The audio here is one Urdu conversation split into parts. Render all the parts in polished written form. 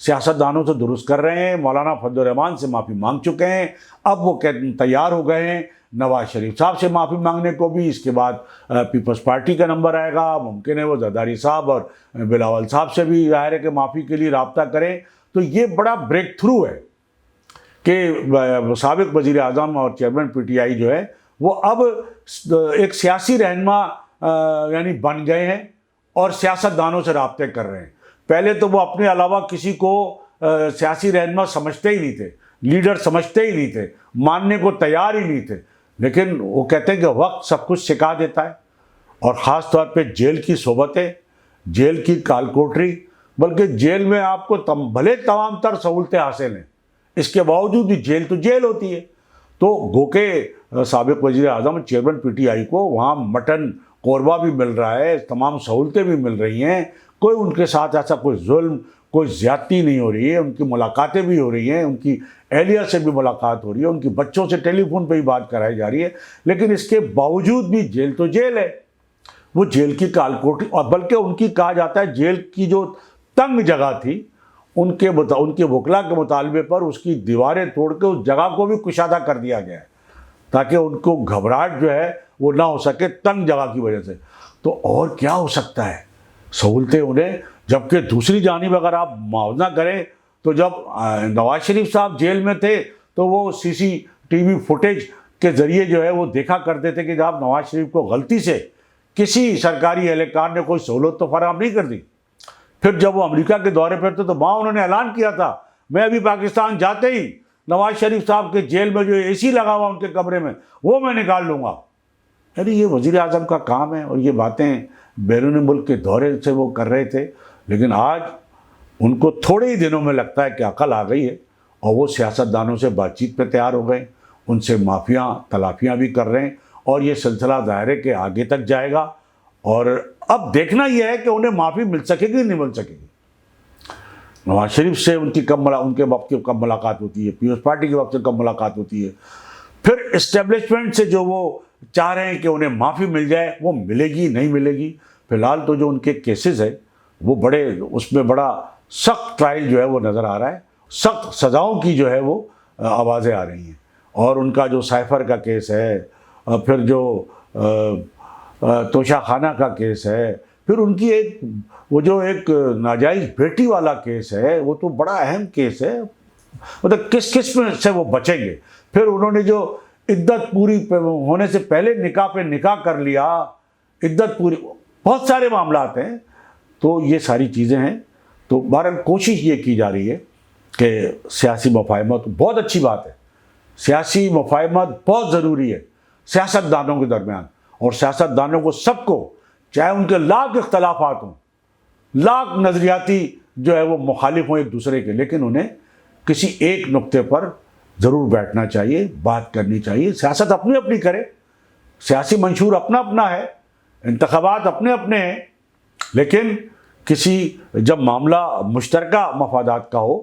سیاستدانوں سے درست کر رہے ہیں، مولانا فضل الرحمان سے معافی مانگ چکے ہیں، اب وہ تیار ہو گئے ہیں نواز شریف صاحب سے معافی مانگنے کو بھی۔ اس کے بعد پیپلز پارٹی کا نمبر آئے گا، ممکن ہے وہ زرداری صاحب اور بلاول صاحب سے بھی ظاہر ہے کہ معافی کے لیے رابطہ کریں۔ تو یہ بڑا بریک تھرو ہے کہ سابق وزیر اعظم اور چیئرمین پی ٹی آئی جو ہے وہ اب ایک سیاسی رہنما یعنی بن گئے ہیں اور سیاستدانوں سے رابطے کر رہے ہیں۔ پہلے تو وہ اپنے علاوہ کسی کو سیاسی رہنما سمجھتے ہی نہیں تھے، لیڈر سمجھتے ہی نہیں تھے، ماننے کو تیار ہی نہیں تھے، لیکن وہ کہتے ہیں کہ وقت سب کچھ سکھا دیتا ہے، اور خاص طور پہ جیل کی صحبتیں، جیل کی کال کوٹری، بلکہ جیل میں آپ کو بھلے تمام تر سہولتیں حاصل ہیں، اس کے باوجود بھی جیل تو جیل ہوتی ہے۔ تو گو کہ سابق وزیر اعظم چیئرمین پی ٹی آئی کو وہاں مٹن قورمہ بھی مل رہا ہے، تمام سہولتیں بھی مل رہی ہیں، کوئی ان کے ساتھ ایسا کوئی ظلم، کوئی زیادتی نہیں ہو رہی ہے، ان کی ملاقاتیں بھی ہو رہی ہیں، ان کی اہلیہ سے بھی ملاقات ہو رہی ہے، ان کی بچوں سے ٹیلی فون پہ ہی بات کرائی جا رہی ہے، لیکن اس کے باوجود بھی جیل تو جیل ہے، وہ جیل کی کال کوٹری، اور بلکہ ان کی کہا جاتا ہے جیل کی جو تنگ جگہ تھی ان کے وکلا کے مطالبے پر اس کی دیواریں توڑ کے اس جگہ کو بھی کشادہ کر دیا گیا ہے تاکہ ان کو گھبراہٹ جو ہے وہ نہ ہو سکے تنگ جگہ کی وجہ سے۔ تو اور کیا ہو سکتا ہے سہولتیں انہیں، جبکہ دوسری جانب اگر آپ موازنہ کریں تو جب نواز شریف صاحب جیل میں تھے تو وہ سی سی ٹی وی فوٹیج کے ذریعے جو ہے وہ دیکھا کرتے تھے کہ جب نواز شریف کو غلطی سے کسی سرکاری اہلکار نے کوئی سہولت تو فراہم نہیں کر دی، پھر جب وہ امریکہ کے دورے پر تھے تو وہاں انہوں نے اعلان کیا تھا میں ابھی پاکستان جاتے ہی نواز شریف صاحب کے جیل میں جو اے سی لگا ہوا ان کے کمرے میں وہ میں نکال لوں گا۔ یعنی یہ وزیر اعظم کا کام ہے، اور یہ باتیں بیرون ملک کے دورے سے وہ کر رہے تھے، لیکن آج ان کو تھوڑے ہی دنوں میں لگتا ہے کہ عقل آ گئی ہے، اور وہ سیاستدانوں سے بات چیت پہ تیار ہو گئے، ان سے معافیاں تلافیاں بھی کر رہے ہیں، اور یہ سلسلہ ظاہر ہے کہ آگے تک جائے گا، اور اب دیکھنا یہ ہے کہ انہیں معافی مل سکے گی نہیں مل سکے گی۔ نواز شریف سے ان کے وقت کی کم ملاقات ہوتی ہے، پیپلز پارٹی کے وقت سے کم ملاقات ہوتی ہے، پھر اسٹیبلشمنٹ سے جو وہ چاہ رہے ہیں کہ انہیں معافی مل جائے وہ ملے گی نہیں ملے گی۔ فی الحال تو جو ان کے کیسز ہے وہ اس میں بڑا سخت ٹرائل جو ہے وہ نظر آ رہا ہے، سخت سزاؤں کی جو ہے وہ آوازیں آ رہی ہیں، اور ان کا جو سائفر کا کیس ہے، پھر جو توشہ خانہ کا کیس ہے، پھر ان کی وہ جو ایک ناجائز بیٹی والا کیس ہے، وہ تو بڑا اہم کیس ہے، مطلب کس میں سے وہ بچیں گے۔ پھر انہوں نے جو عدت پوری ہونے سے پہلے نکاح پہ نکاح کر لیا، عدت پوری، بہت سارے معاملات ہیں، تو یہ ساری چیزیں ہیں۔ تو بہرحال کوشش یہ کی جا رہی ہے کہ سیاسی مفاہمت بہت اچھی بات ہے، سیاسی مفاہمت بہت ضروری ہے سیاستدانوں کے درمیان، اور سیاستدانوں کو سب کو، چاہے ان کے لاکھ اختلافات ہوں، لاکھ نظریاتی جو ہے وہ مخالف ہوں ایک دوسرے کے، لیکن انہیں کسی ایک نقطے پر ضرور بیٹھنا چاہیے، بات کرنی چاہیے۔ سیاست اپنی اپنی کرے، سیاسی منشور اپنا اپنا ہے، انتخابات اپنے اپنے ہیں، لیکن جب معاملہ مشترکہ مفادات کا ہو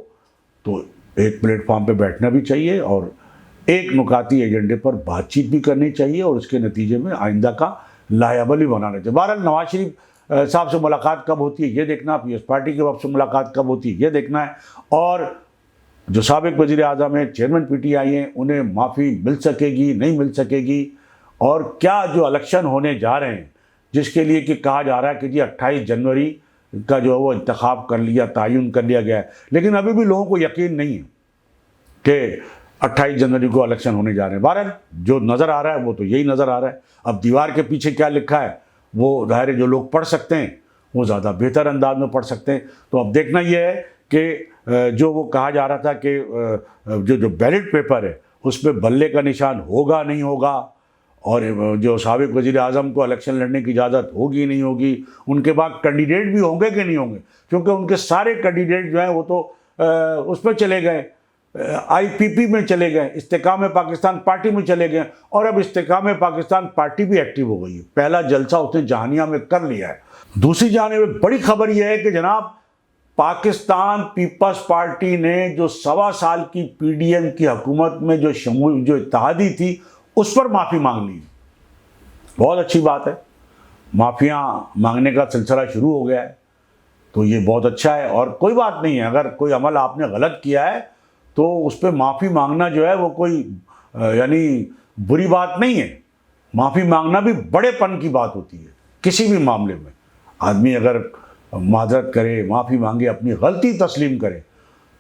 تو ایک پلیٹ فارم پہ بیٹھنا بھی چاہیے، اور ایک نکاتی ایجنڈے پر بات چیت بھی کرنی چاہیے، اور اس کے نتیجے میں آئندہ کا لاہے عمل بھی بنانا چاہیے۔ بہرحال نواز شریف صاحب سے ملاقات کب ہوتی ہے یہ دیکھنا، پیپلز پارٹی کے وقت سے ملاقات کب ہوتی ہے یہ دیکھنا ہے، اور جو سابق وزیر اعظم ہیں، چیئرمین پی ٹی آئی ہیں، انہیں معافی مل سکے گی نہیں مل سکے گی، اور کیا جو الیکشن ہونے جا رہے ہیں جس کے لیے کہ کہا جا رہا ہے کہ جی 28 جنوری کا جو ہے وہ انتخاب کر لیا، تعین کر لیا گیا ہے، لیکن ابھی بھی لوگوں کو یقین نہیں ہے کہ 28 جنوری کو الیکشن ہونے جا رہے ہیں۔ بہرحال جو نظر آ رہا ہے وہ تو یہی نظر آ رہا ہے، اب دیوار کے پیچھے کیا لکھا ہے وہ ظاہر ہے جو لوگ پڑھ سکتے ہیں وہ زیادہ بہتر انداز میں پڑھ سکتے ہیں۔ تو اب دیکھنا یہ ہے کہ جو وہ کہا جا رہا تھا کہ جو بیلٹ پیپر ہے اس پہ بلے کا نشان ہوگا نہیں ہوگا، اور جو سابق وزیر اعظم کو الیکشن لڑنے کی اجازت ہوگی نہیں ہوگی، ان کے بعد کینڈیڈیٹ بھی ہوں گے کہ نہیں ہوں گے، کیونکہ ان کے سارے کینڈیڈیٹ جو ہیں وہ تو اس میں چلے گئے، آئی پی پی میں چلے گئے، استحکام پاکستان پارٹی میں چلے گئے، اور اب استحکام پاکستان پارٹی بھی ایکٹیو ہو گئی ہے، پہلا جلسہ اس نے جہانیہ میں کر لیا ہے۔ دوسری جانب بڑی خبر یہ ہے کہ جناب پاکستان پیپلز پارٹی نے جو 1.25 سال کی پی ڈی ایم کی حکومت میں جو اتحادی تھی اس پر معافی مانگ لی، بہت اچھی بات ہے، معافیاں مانگنے کا سلسلہ شروع ہو گیا ہے، تو یہ بہت اچھا ہے، اور کوئی بات نہیں ہے، اگر کوئی عمل آپ نے غلط کیا ہے تو اس پہ معافی مانگنا جو ہے وہ کوئی یعنی بری بات نہیں ہے. معافی مانگنا بھی بڑے پن کی بات ہوتی ہے. کسی بھی معاملے میں آدمی اگر معذرت کرے، معافی مانگے، اپنی غلطی تسلیم کرے.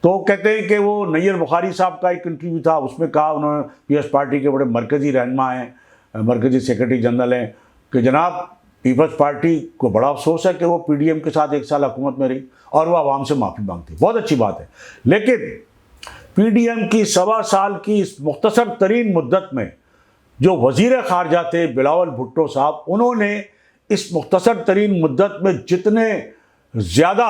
تو کہتے ہیں کہ وہ نیر بخاری صاحب کا ایک انٹرویو تھا، اس میں کہا انہوں نے، پی ایس پارٹی کے بڑے مرکزی رہنما ہیں، مرکزی سیکرٹری جنرل ہیں، کہ جناب پیپلز پارٹی کو بڑا افسوس ہے کہ وہ پی ڈی ایم کے ساتھ 1 سال حکومت میں رہی اور وہ عوام سے معافی مانگتی. بہت اچھی بات ہے، لیکن پی ڈی ایم کی 1.25 سال کی اس مختصر ترین مدت میں جو وزیر خارجہ تھے بلاول بھٹو صاحب، انہوں نے اس مختصر ترین مدت میں جتنے زیادہ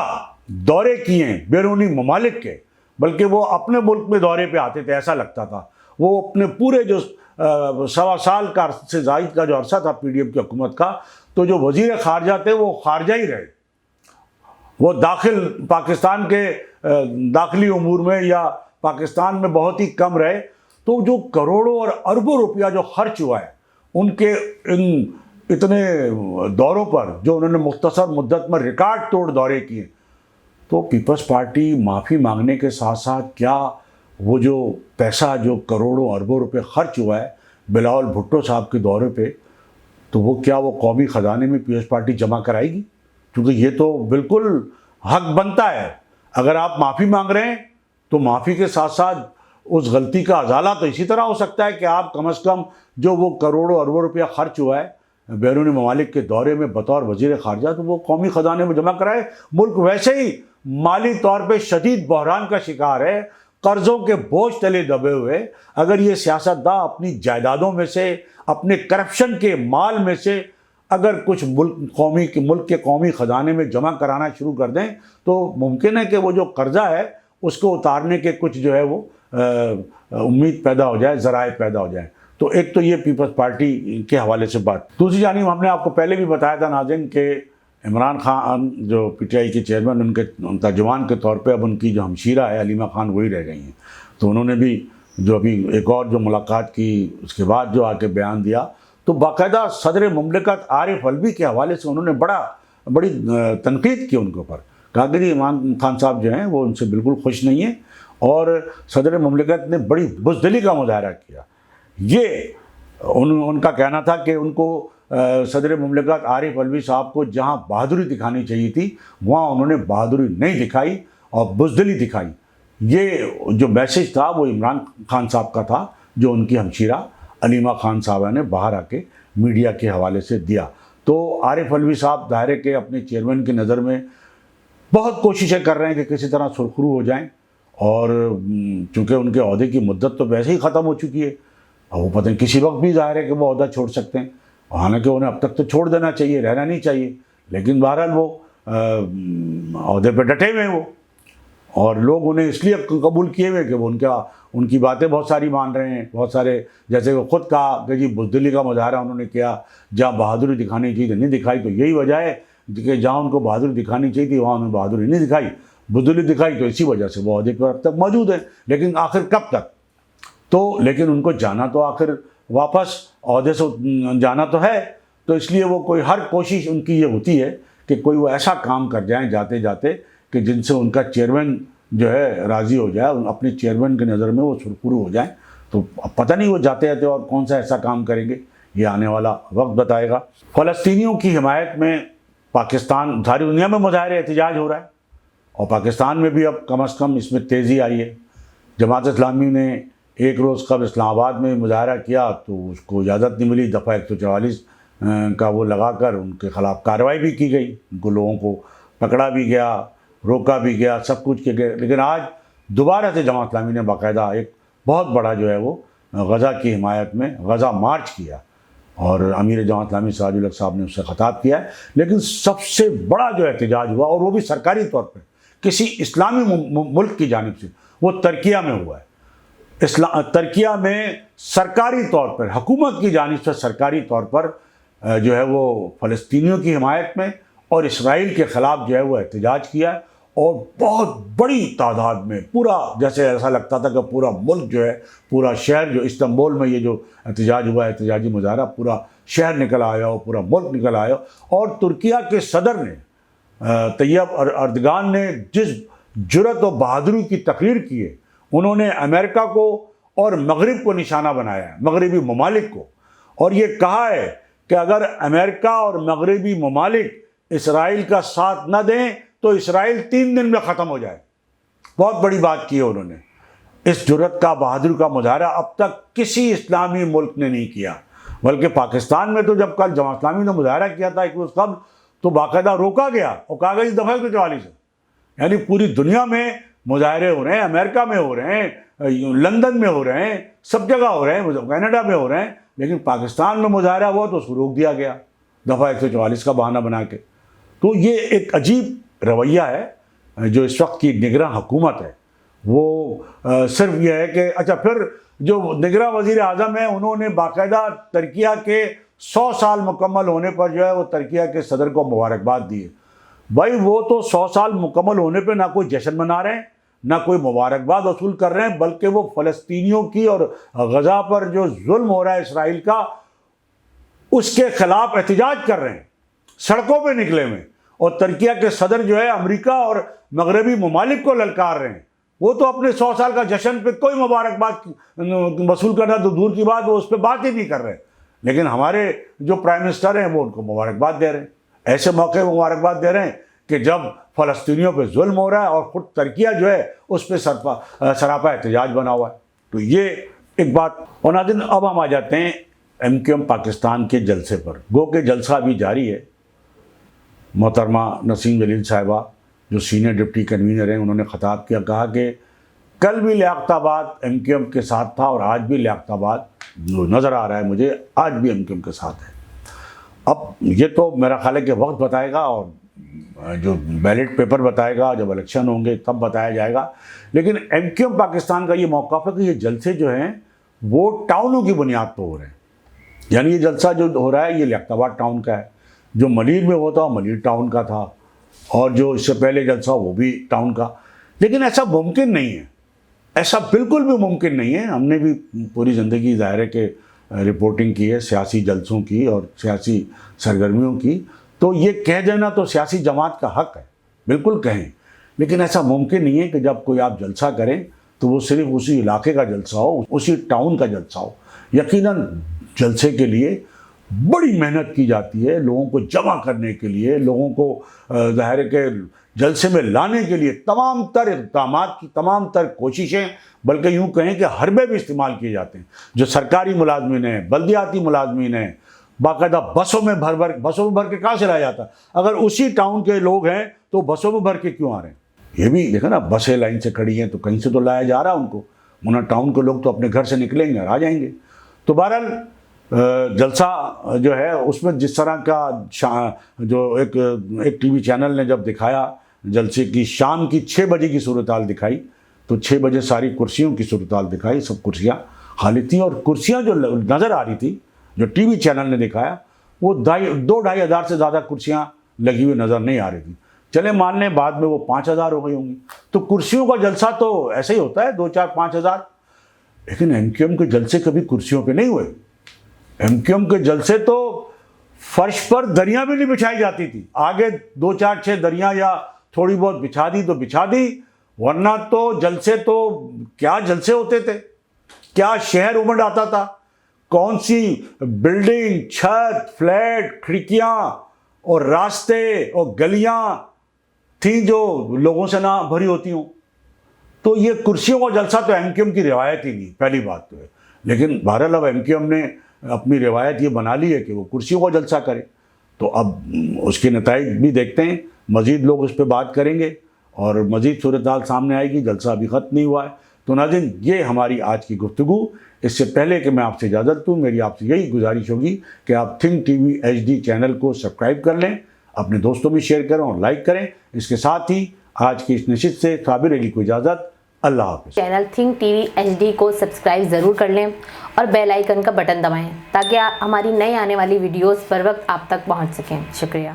دورے کیے ہیں بیرونی ممالک کے، بلکہ وہ اپنے ملک میں دورے پہ آتے تھے، ایسا لگتا تھا. وہ اپنے پورے جو 1.25 سال کا سے زائد کا جو عرصہ تھا پی ڈی ایم کی حکومت کا، تو جو وزیر خارجہ تھے وہ خارجہ ہی رہے. وہ پاکستان کے داخلی امور میں یا پاکستان میں بہت ہی کم رہے. تو جو کروڑوں اور اربوں روپیہ جو خرچ ہوا ہے ان کے ان اتنے دوروں پر، جو انہوں نے مختصر مدت میں ریکارڈ توڑ دورے کیے، تو پیپلز پارٹی معافی مانگنے کے ساتھ ساتھ کیا وہ جو پیسہ جو کروڑوں اربوں روپے خرچ ہوا ہے بلاول بھٹو صاحب کے دورے پہ، تو وہ کیا وہ قومی خزانے میں پیپلز پارٹی جمع کرائے گی؟ کیونکہ یہ تو بالکل حق بنتا ہے. اگر آپ معافی مانگ رہے ہیں تو معافی کے ساتھ ساتھ اس غلطی کا ازالہ تو اسی طرح ہو سکتا ہے کہ آپ کم از کم جو وہ کروڑوں اربوں روپیہ خرچ ہوا ہے بیرونی ممالک کے دورے میں بطور وزیر خارجہ، تو وہ قومی خزانے میں جمع کرائے. ملک ویسے ہی مالی طور پہ شدید بحران کا شکار ہے، قرضوں کے بوجھ تلے دبے ہوئے. اگر یہ سیاستداں اپنی جائیدادوں میں سے، اپنے کرپشن کے مال میں سے اگر کچھ ملک کے قومی خزانے میں جمع کرانا شروع کر دیں، تو ممکن ہے کہ وہ جو قرضہ ہے اس کو اتارنے کے کچھ جو ہے وہ امید پیدا ہو جائے، ذرائع پیدا ہو جائیں. تو ایک تو یہ پیپلز پارٹی کے حوالے سے بات. دوسری جانب ہم نے آپ کو پہلے بھی بتایا تھا ناظرین کہ عمران خان جو پی ٹی آئی کے چیئرمین، ان کے ترجمان کے طور پہ اب ان کی جو ہمشیرہ ہے علیمہ خان وہی رہ گئی ہیں. تو انہوں نے بھی جو ابھی ایک اور جو ملاقات کی اس کے بعد جو آ کے بیان دیا، تو باقاعدہ صدر مملکت عارف الوی کے حوالے سے انہوں نے بڑی تنقید کی ان کے اوپر. کہا کہ عمران خان صاحب جو ہیں وہ ان سے بالکل خوش نہیں ہیں، اور صدر مملکت نے بڑی بزدلی کا مظاہرہ کیا. یہ ان کا کہنا تھا کہ ان کو صدر مملکت عارف الوی صاحب کو جہاں بہادری دکھانی چاہیے تھی وہاں انہوں نے بہادری نہیں دکھائی اور بزدلی دکھائی. یہ جو میسج تھا وہ عمران خان صاحب کا تھا، جو ان کی ہمشیرہ علیمہ خان صاحبہ نے باہر آ کے میڈیا کے حوالے سے دیا. تو عارف الوی صاحب ظاہر کے اپنے چیئرمین کی نظر میں بہت کوششیں کر رہے ہیں کہ کسی طرح سرخرو ہو جائیں، اور چونکہ ان کے عہدے کی مدت تو ویسے ہی ختم ہو چکی ہے، اور وہ پتہ نہیں کسی وقت بھی ظاہر ہے کہ وہ عہدہ چھوڑ سکتے ہیں. حالانکہ انہیں اب تک تو چھوڑ دینا چاہیے، رہنا نہیں چاہیے، لیکن بہرحال وہ عہدے پہ ڈٹے ہوئے ہیں وہ، اور لوگ انہیں اس لیے قبول کیے ہوئے کہ وہ ان کی باتیں بہت ساری مان رہے ہیں. بہت سارے، جیسے وہ خود کہا کہ جی بزدلی کا مظاہرہ انہوں نے کیا، جہاں بہادری دکھانی چاہیے نہیں دکھائی. تو یہی وجہ ہے کہ جہاں ان کو بہادری دکھانی چاہیے تھی وہاں انہوں نے بہادری نہیں دکھائی، بزدلی دکھائی. تو اسی وجہ سے وہ عہدے پر اب تک موجود ہیں. لیکن آخر کب تک؟ تو لیکن ان کو جانا تو آخر واپس عہدے سے جانا تو ہے، تو اس لیے وہ ہر کوشش ان کی یہ ہوتی ہے کہ کوئی وہ ایسا کام کر جائیں جاتے جاتے کہ جن سے ان کا چیئرمین جو ہے راضی ہو جائے، اپنے چیئرمین کی نظر میں وہ سرخرو ہو جائیں. تو اب پتہ نہیں وہ جاتے جاتے اور کون سا ایسا کام کریں گے، یہ آنے والا وقت بتائے گا. فلسطینیوں کی حمایت میں پاکستان، ساری دنیا میں مظاہرے احتجاج ہو رہا ہے، اور پاکستان میں بھی اب کم از کم اس میں تیزی آئی ہے. جماعت اسلامی نے ایک روز قبل اسلام آباد میں مظاہرہ کیا تو اس کو اجازت نہیں ملی، دفعہ 144 کا وہ لگا کر ان کے خلاف کارروائی بھی کی گئی، ان کو لوگوں کو پکڑا بھی گیا، روکا بھی گیا، سب کچھ کیا گیا. لیکن آج دوبارہ سے جماعت اسلامی نے باقاعدہ ایک بہت بڑا جو ہے وہ غزہ کی حمایت میں غزہ مارچ کیا، اور امیر جماعت اسلامی سراج الحق صاحب نے اس سے خطاب کیا ہے. لیکن سب سے بڑا جو احتجاج ہوا، اور وہ بھی سرکاری طور پر کسی اسلامی ملک کی جانب سے، وہ ترکیہ میں ہوا ہے. ترکیہ میں سرکاری طور پر، حکومت کی جانب سے سرکاری طور پر جو ہے وہ فلسطینیوں کی حمایت میں اور اسرائیل کے خلاف جو ہے وہ احتجاج کیا، اور بہت بڑی تعداد میں، پورا جیسے ایسا لگتا تھا کہ پورا ملک جو ہے، پورا شہر، جو استنبول میں یہ جو احتجاج ہوا، احتجاجی مظاہرہ، پورا شہر نکل آیا ہو، پورا ملک نکل آیا ہو. اور ترکیہ کے صدر نے طیب اردگان نے جس جرأت و بہادری کی تقریر کی ہے، انہوں نے امریکہ کو اور مغرب کو نشانہ بنایا ہے، مغربی ممالک کو، اور یہ کہا ہے کہ اگر امریکہ اور مغربی ممالک اسرائیل کا ساتھ نہ دیں تو اسرائیل 3 دن میں ختم ہو جائے۔ بہت بڑی بات کی ہے انہوں نے۔ اس جرأت کا، بہادری کا مظاہرہ اب تک کسی اسلامی ملک نے نہیں کیا، بلکہ پاکستان میں تو جب کل جماعت اسلامی نے مظاہرہ کیا تھا ایک روز قبل تو باقاعدہ روکا گیا اور کہا گیا دفعہ 144 ہے۔ یعنی پوری دنیا میں مظاہرے ہو رہے ہیں، امریکہ میں ہو رہے ہیں، لندن میں ہو رہے ہیں، سب جگہ ہو رہے ہیں، کینیڈا میں ہو رہے ہیں، لیکن پاکستان میں مظاہرہ ہوا تو اس کو روک دیا گیا دفعہ 144 کا بہانہ بنا کے۔ تو یہ ایک عجیب رویہ ہے جو اس وقت کی نگراں حکومت ہے، وہ صرف یہ ہے کہ اچھا پھر جو نگراں وزیر اعظم ہیں انہوں نے باقاعدہ ترکیہ کے 100 سال مکمل ہونے پر جو ہے وہ ترکیہ کے صدر کو مبارکباد دی ہے۔ بھائی وہ تو 100 سال مکمل ہونے پہ نہ کوئی جشن منا رہے ہیں، نہ کوئی مبارکباد وصول کر رہے ہیں، بلکہ وہ فلسطینیوں کی اور غزہ پر جو ظلم ہو رہا ہے اسرائیل کا، اس کے خلاف احتجاج کر رہے ہیں، سڑکوں پہ نکلے ہوئے، اور ترکیہ کے صدر جو ہے امریکہ اور مغربی ممالک کو للکار رہے ہیں۔ وہ تو اپنے 100 سال کا جشن پہ کوئی مبارکباد وصول کرنا تو دور کی بات، وہ اس پہ بات ہی نہیں کر رہے، لیکن ہمارے جو پرائم منسٹر ہیں وہ ان کو مبارکباد دے رہے ہیں، ایسے موقع مبارکباد دے رہے ہیں کہ جب فلسطینیوں پہ ظلم ہو رہا ہے اور خود ترکیہ جو ہے اس پہ سراپا احتجاج بنا ہوا ہے۔ تو یہ ایک بات۔ اور ناظرین اب ہم آ جاتے ہیں MQM پاکستان کے جلسے پر۔ گو کہ جلسہ ابھی جاری ہے۔ محترمہ نسیم جلیل صاحبہ جو سینئر ڈپٹی کنوینر ہیں انہوں نے خطاب کیا، کہا کہ کل بھی لیاقت آباد MQM کے ساتھ تھا اور آج بھی لیاقت آباد نظر آ رہا ہے مجھے، آج بھی MQM کے ساتھ ہے۔ اب یہ تو میرا خیال ہے کہ وقت بتائے گا اور جو بیلٹ پیپر بتائے گا، جب الیکشن ہوں گے تب بتایا جائے گا، لیکن MQM پاکستان کا یہ موقف ہے کہ یہ جلسے جو ہیں وہ ٹاؤنوں کی بنیاد پہ ہو رہے ہیں۔ یعنی یہ جلسہ جو ہو رہا ہے یہ لیاقت آباد ٹاؤن کا ہے، جو ملیر میں ہوتا ملیر ٹاؤن کا تھا، اور جو اس سے پہلے جلسہ وہ بھی ٹاؤن کا۔ لیکن ایسا ممکن نہیں ہے، ایسا بالکل بھی ممکن نہیں ہے۔ ہم نے بھی پوری زندگی ظاہر ہے کہ رپورٹنگ کی ہے سیاسی جلسوں کی اور سیاسی سرگرمیوں کی، تو یہ کہہ دینا تو سیاسی جماعت کا حق ہے، بالکل کہیں، لیکن ایسا ممکن نہیں ہے کہ جب کوئی آپ جلسہ کریں تو وہ صرف اسی علاقے کا جلسہ ہو، اسی ٹاؤن کا جلسہ ہو۔ یقیناً جلسے کے لیے بڑی محنت کی جاتی ہے، لوگوں کو جمع کرنے کے لیے، لوگوں کو ظاہر ہے کہ جلسے میں لانے کے لیے تمام تر اقدامات کی تمام تر کوششیں، بلکہ یوں کہیں کہ حربے بھی استعمال کیے جاتے ہیں۔ جو سرکاری ملازمین ہیں، بلدیاتی ملازمین ہیں، باقاعدہ بسوں میں بھر کے کہاں سے لایا جاتا ہے؟ اگر اسی ٹاؤن کے لوگ ہیں تو بسوں میں بھر کے کیوں آ رہے ہیں؟ یہ بھی دیکھیں نا، بسیں لائن سے کھڑی ہیں تو کہیں سے تو لایا جا رہا ان کو، ورنہ ٹاؤن کے لوگ تو اپنے گھر سے نکلیں گے اور آ جائیں گے۔ تو بہرحال جلسہ جو ہے اس میں جس طرح کا جو ایک ٹی وی چینل نے جب دکھایا جلسے کی شام کی 6 بجے کی صورتحال دکھائی، تو 6 بجے ساری کرسیوں کی صورتحال دکھائی، سب کرسیاں خالی تھیں، اور کرسیاں جو نظر آ رہی تھی جو ٹی وی چینل نے دکھایا وہ 2-2.5 ہزار سے زیادہ کرسیاں لگی ہوئی نظر نہیں آ رہی تھیں۔ چلے مان لیں بعد میں وہ 5,000 ہو گئی ہوں گی، تو کرسیوں کا جلسہ تو ایسے ہی ہوتا ہے 2-4-5 ہزار، لیکن MQM کے جلسے کبھی کرسیوں پہ نہیں ہوئے۔ MQM کے جلسے تو فرش پر دریاں بھی نہیں بچھائی جاتی تھی، آگے 2-4-6 دریاں یا تھوڑی بہت بچھا دی تو بچھا دی، ورنہ تو جلسے تو کیا جلسے ہوتے تھے، کیا شہر امڑ آتا تھا، کون سی بلڈنگ، چھت، فلیٹ، کھڑکیاں اور راستے اور گلیاں تھیں جو لوگوں سے نہ بھری ہوتی ہوں۔ تو یہ کرسیوں کا جلسہ تو MQM کی روایت ہی نہیں، پہلی بات تو ہے، لیکن بہرحال اب MQM نے اپنی روایت یہ بنا لی ہے کہ وہ کرسیوں کا جلسہ کرے، تو اب اس کے نتائج بھی دیکھتے ہیں، مزید لوگ اس پہ بات کریں گے اور مزید صورتحال سامنے آئے گی، جلسہ ابھی ختم نہیں ہوا ہے۔ تو ناظرین یہ ہماری آج کی گفتگو۔ اس سے پہلے کہ میں آپ سے اجازت دوں، میری آپ سے یہی گزارش ہوگی کہ آپ think T V HD channel کو سبسکرائب کر لیں، اپنے دوستوں میں شیئر کریں اور لائک کریں۔ اس کے ساتھ ہی آج کی اس نشست سے صابر علی کو اجازت، اللہ حافظ۔ Channel think T V HD کو سبسکرائب ضرور کر لیں اور بیل آئیکن کا بٹن دبائیں تاکہ ہماری نئی آنے والی ویڈیوز پر وقت آپ تک پہنچ سکیں۔ شکریہ۔